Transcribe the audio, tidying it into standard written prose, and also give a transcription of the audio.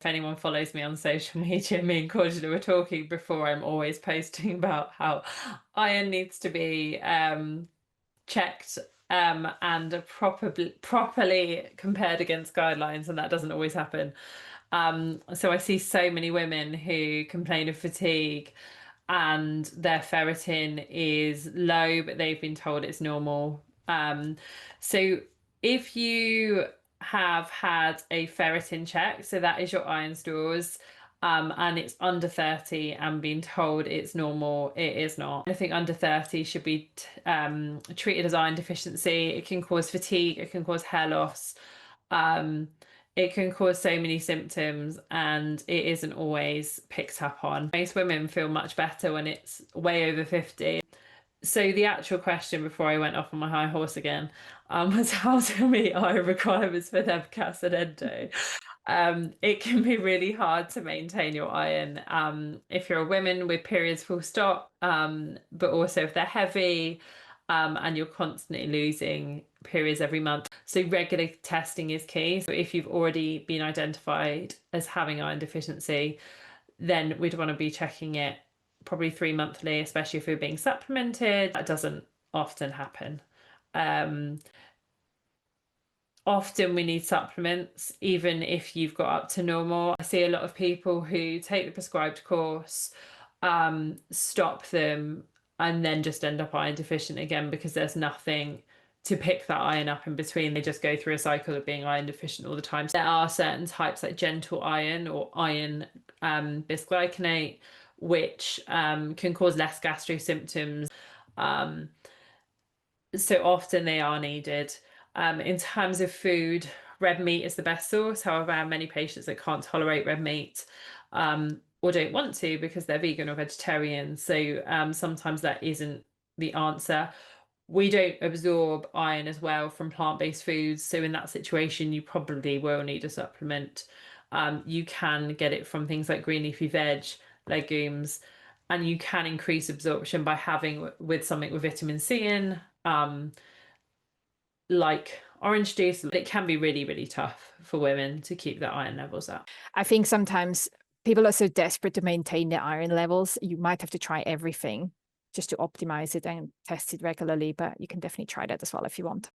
If anyone follows me on social media, me and Cordula were talking before, I'm always posting about how iron needs to be checked and properly compared against guidelines, and that doesn't always happen. So I see so many women who complain of fatigue and their ferritin is low, but they've been told it's normal. So if you have had a ferritin check, so that is your iron stores, and it's under 30 and being told it's normal, it is not. I think under 30 should be treated as iron deficiency. It can cause fatigue, it can cause hair loss, it can cause so many symptoms, and it isn't always picked up on. Most women feel much better when it's way over 50. So the actual question before I went off on my high horse again was how to meet iron requirements for MCAS and endo. It can be really hard to maintain your iron if you're a woman with periods full stop, but also if they're heavy and you're constantly losing periods every month. So regular testing is key. So if you've already been identified as having iron deficiency, then we'd want to be checking it probably 3 monthly, especially if you're being supplemented. That doesn't often happen. Often we need supplements, even if you've got up to normal. I see a lot of people who take the prescribed course, stop them, and then just end up iron deficient again because there's nothing to pick that iron up in between. They just go through a cycle of being iron deficient all the time. There are certain types like gentle iron or iron bisglycinate, which can cause less gastro symptoms. So often they are needed. In terms of food, red meat is the best source. However, I have many patients that can't tolerate red meat or don't want to because they're vegan or vegetarian. So sometimes that isn't the answer. We don't absorb iron as well from plant-based foods. So in that situation, you probably will need a supplement. You can get it from things like green leafy veg, legumes, and you can increase absorption by having with something with vitamin C in, like orange juice. It can be really, really tough for women to keep their iron levels up. I think sometimes people are so desperate to maintain their iron levels, you might have to try everything just to optimize it and test it regularly, but you can definitely try that as well if you want.